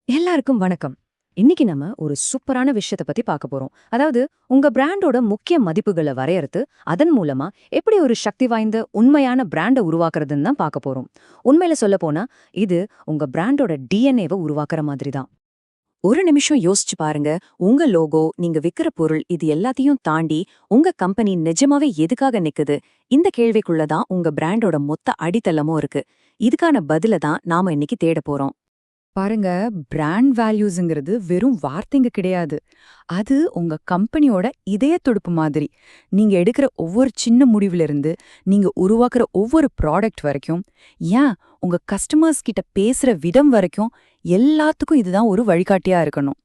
எல்லாருக்கும் வணக்கம். இன்னைக்கு நம்ம ஒரு சூப்பரான விஷயத்த பத்தி பார்க்க போறோம். அதாவது உங்க பிராண்டோட முக்கிய மதிப்புகளை வரையறுத்து, அதன் மூலமா எப்படி ஒரு சக்தி வாய்ந்த உண்மையான பிராண்ட உருவாக்குறதுன்னு தான் பார்க்க போறோம். உண்மையில சொல்லப் போனா, இது உங்க பிராண்டோட டிஎன்ஏவை உருவாக்குற மாதிரி தான். ஒரு நிமிஷம் யோசிச்சு பாருங்க. உங்க லோகோ, நீங்க விக்கிற பொருள் இது எல்லாத்தையும் தாண்டி உங்க கம்பெனி நிஜமாவே எதுக்காக நிக்குது? இந்த கேள்விக்குள்ள தான் உங்க பிராண்டோட மொத்த அடித்தளமும் இருக்கு. இதுக்கான பதில தான் நாம இன்னைக்கு தேட போறோம். பாருங்க, பிராண்ட் வேல்யூஸ்ங்கிறது வெறும் வார்த்தைங்க கிடையாது. அது உங்க கம்பெனியோட இதய துடுப்பு மாதிரி. நீங்க எடுக்கிற ஒவ்வொரு சின்ன முடிவுல இருந்து நீங்க உருவாக்குற ஒவ்வொரு ப்ராடக்ட் வரைக்கும், ஏன் உங்க கஸ்டமர்ஸ் கிட்ட பேசுற விதம் வரைக்கும் எல்லாத்துக்கும் இதுதான் ஒரு வழிகாட்டியா இருக்கணும்.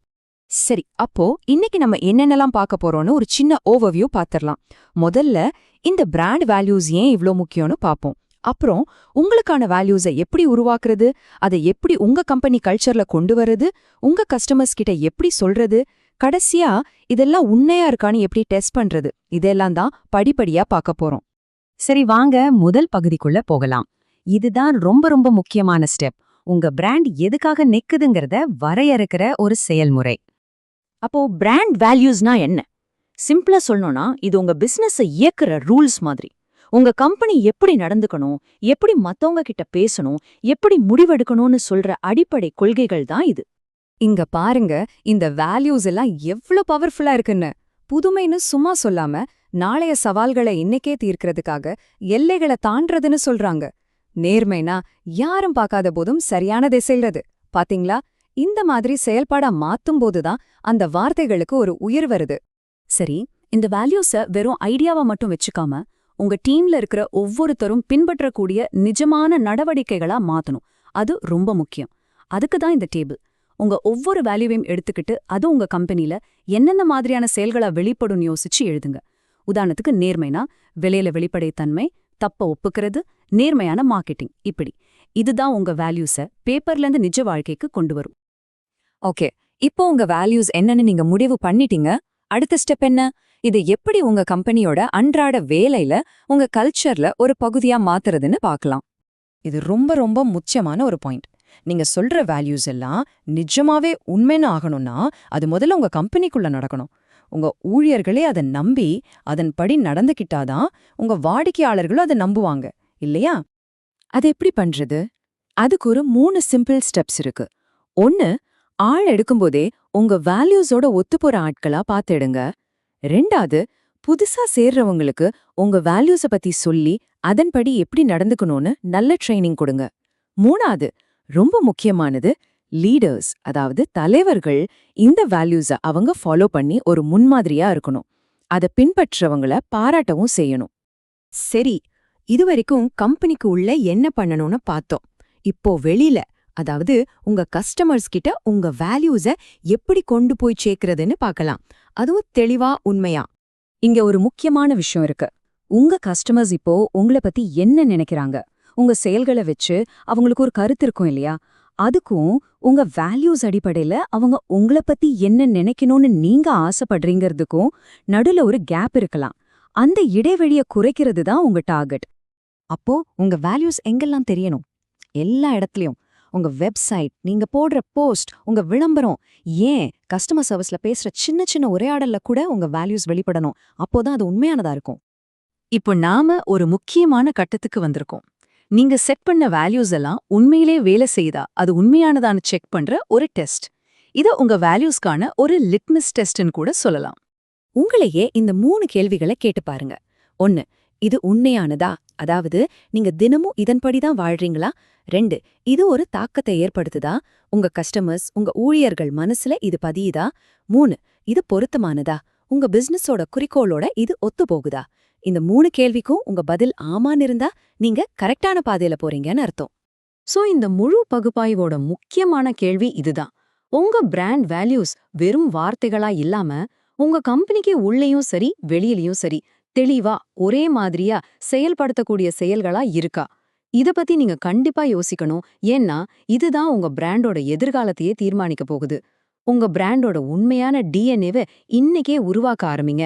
சரி, அப்போ இன்னைக்கு நம்ம என்னென்னலாம் பார்க்க போறோம்னு ஒரு சின்ன ஓவர்வியூ பார்த்திரலாம். முதல்ல இந்த பிராண்ட் வேல்யூஸ் ஏன் இவ்ளோ முக்கியம்னு பார்ப்போம். அப்புறம் உங்களுக்கான வேல்யூஸை எப்படி உருவாக்குறது, அதை எப்படி உங்க கம்பெனி கல்ச்சர்ல கொண்டு வரது, உங்க கஸ்டமர்ஸ் கிட்ட எப்படி சொல்றது, கடைசியா இதெல்லாம் உண்மையா இருக்கான்னு எப்படி டெஸ்ட் பண்றது, இதெல்லாம் தான் படிப்படியா பார்க்க போறோம். சரி, வாங்க முதல் பகுதிக்குள்ள போகலாம். இதுதான் ரொம்ப ரொம்ப முக்கியமான ஸ்டெப். உங்க பிராண்ட் எதுக்காக நிக்குதுங்கிறத வரையறுக்கிற ஒரு செயல்முறை. அப்போ பிராண்ட் வேல்யூஸ்னா என்ன? சிம்பிளா சொல்லணும்னா, இது உங்க பிசினஸை இயக்குற ரூல்ஸ் மாதிரி. உங்க கம்பெனி எப்படி நடந்துக்கணும், எப்படி மத்தவங்க கிட்ட பேசணும், எப்படி முடிவெடுக்கணும்னு சொல்ற அடிப்படை கொள்கைகள் தான் இது. இங்க பாருங்க, இந்த வேல்யூஸ் எல்லாம் எவ்ளோ பவர்ஃபுல்லா இருக்குன்னு. புதுமைன்னு சும்மா சொல்லாம, நாளைய சவால்களை இன்னைக்கே தீர்க்கறதுக்காக எல்லைகளை தாண்டறதுன்னு சொல்றாங்க. நேர்மைனா யாரும் பார்க்காத போதும் சரியானதை செய்யறது. பாத்தீங்களா? இந்த மாதிரி செயல்பாடா மாத்தும் போதுதான் அந்த வார்த்தைகளுக்கு ஒரு உயிர் வருது. சரி, இந்த வேல்யூஸ வெறும் ஐடியாவா மட்டும் வச்சுக்காம, உங்க டீம்ல இருக்கிற ஒவ்வொருத்தரும் பின்பற்றக்கூடிய நிஜமான நடவடிக்கைகளா மாத்தணும். அது ரொம்ப முக்கியம். அதுக்கு தான் இந்த டேபிள். உங்க ஒவ்வொரு வேல்யூவையும் எடுத்துக்கிட்டு அது உங்க கம்பெனில என்னென்ன மாதிரியான செயல்களா வெளிப்படும் யோசிச்சு எழுதுங்க. உதாரணத்துக்கு நேர்மைனா விலையில வெளிப்படைத்தன்மை, தப்ப ஒப்புக்கிறது, நேர்மையான மார்க்கெட்டிங், இப்படி. இதுதான் உங்க வேல்யூஸ பேப்பர்ல இருந்து நிஜ வாழ்க்கைக்கு கொண்டு வரும். ஓகே, இப்போ உங்க வேல்யூஸ் என்னன்னு நீங்க முடிவு பண்ணிட்டீங்க. அடுத்த ஸ்டெப் என்ன? இது எப்படி உங்க கம்பெனியோட அன்றாட வேலையில உங்க கல்ச்சர்ல ஒரு பகுதியா மாத்துறதுன்னு பார்க்கலாம். இது ரொம்ப ரொம்ப முக்கியமான ஒரு பாயிண்ட். நீங்க சொல்ற வேல்யூஸ் எல்லாம் நிஜமாவே உண்மைன்னு ஆகணும்னா அது முதல்ல உங்க கம்பெனிக்குள்ள நடக்கணும். உங்க ஊழியர்களே அதை நம்பி அதன்படி நடந்துக்கிட்டாதான் உங்க வாடிக்கையாளர்களும் அதை நம்புவாங்க, இல்லையா? அது எப்படி பண்றது? அதுக்கு ஒரு 3 சிம்பிள் ஸ்டெப்ஸ் இருக்கு. ஒன்னு, ஆள் எடுக்கும்போதே உங்க வேல்யூஸோட ஒத்துப்போற ஆட்களா பாத்துடுங்க. ரெண்டாவது, புதுசா சேர்றவங்களுக்கு உங்க வேல்யூஸ பத்தி சொல்லி அதன்படி எப்படி நடந்துக்கணும்னு நல்ல ட்ரைனிங் கொடுங்க. மூணாவது, ரொம்ப முக்கியமானது, லீடர்ஸ் அதாவது தலைவர்கள் இந்த வேல்யூஸ அவங்க ஃபாலோ பண்ணி ஒரு முன்மாதிரியா இருக்கணும். அதை பின்பற்றவங்கள பாராட்டவும் செய்யணும். சரி, இதுவரைக்கும் கம்பெனிக்கு உள்ள என்ன பண்ணணும்னு பார்த்தோம். இப்போ வெளியில, அதாவது உங்க கஸ்டமர்ஸ் கிட்ட உங்க வேல்யூஸ எப்படி கொண்டு போய் சேர்க்கறதுன்னு பார்க்கலாம். அதுவும் தெளிவா, உண்மையா. இங்க ஒரு முக்கியமான விஷயம் இருக்கு. உங்க கஸ்டமர்ஸ் இப்போ உங்கள பத்தி என்ன நினைக்கிறாங்க? உங்க செயல்களை வச்சு அவங்களுக்கு ஒரு கருத்து இருக்கும் இல்லையா? அதுக்கும் உங்க வேல்யூஸ் அடிப்படையில அவங்க உங்கள பத்தி என்ன நினைக்கணும்னு நீங்க ஆசைப்படுறீங்கிறதுக்கும் நடுல ஒரு கேப் இருக்கலாம். அந்த இடைவெளியை குறைக்கிறது தான் உங்க டார்கெட். அப்போ உங்க வேல்யூஸ் எங்கெல்லாம் தெரியணும்? எல்லா இடத்துலயும். உங்க வெப்சைட், நீங்க போடுற போஸ்ட், உங்க விளம்பரம், ஏன் கஸ்டமர் சர்வீஸ்ல பேசுற சின்ன சின்ன உரையாடல்ல கூட உங்க வேல்யூஸ் வெளிப்படணும். அப்போதான் அது உண்மையானதா இருக்கும். இப்போ நாம ஒரு முக்கியமான கட்டத்துக்கு வந்திருக்கோம். நீங்க செட் பண்ண வேல்யூஸ் எல்லாம் உண்மையிலே வேலை செய்தா அது உண்மையானதான்னு செக் பண்ற ஒரு டெஸ்ட். இத உங்க வேல்யூஸ்க்கான ஒரு லிட்மஸ் டெஸ்ட்னு கூட சொல்லலாம். உங்களையே இந்த 3 கேள்விகளை கேட்டு பாருங்க. 1, இது உண்மையானதா? அதாவது நீங்க தினமும் இதன்படிதான் வாழ்றீங்களா? 2, இது ஒரு தாக்கத்தை ஏற்படுத்துதா? உங்க கஸ்டமர்ஸ், உங்க ஊழியர்கள் மனசுல இது பதியுதா? 3, இது பொருத்தமானதா? உங்க பிசினஸோட குறிக்கோளோட இது ஒத்து போகுதா? இந்த 3 கேள்விக்கும் உங்க பதில் ஆமான்னு இருந்தா நீங்க கரெக்டான பாதையில போறீங்கன்னு அர்த்தம். சோ இந்த முழு பகுப்பாய்வோட முக்கியமான கேள்வி இதுதான். உங்க பிராண்ட் வேல்யூஸ் வெறும் வார்த்தைகளா இல்லாம உங்க கம்பெனிக்கு உள்ளேயும் சரி வெளியிலயும் சரி தெளிவா ஒரே மாதிரியா செயல்படுத்தக்கூடிய செயல்களா இருக்கா? இத பத்தி நீங்க கண்டிப்பா யோசிக்கணும். ஏன்னா இதுதான் உங்க பிராண்டோட எதிர்காலத்தையே தீர்மானிக்க போகுது. உங்க பிராண்டோட உண்மையான டிஎன்ஏவை இன்னைக்கே உருவாக்க ஆரம்பிங்க.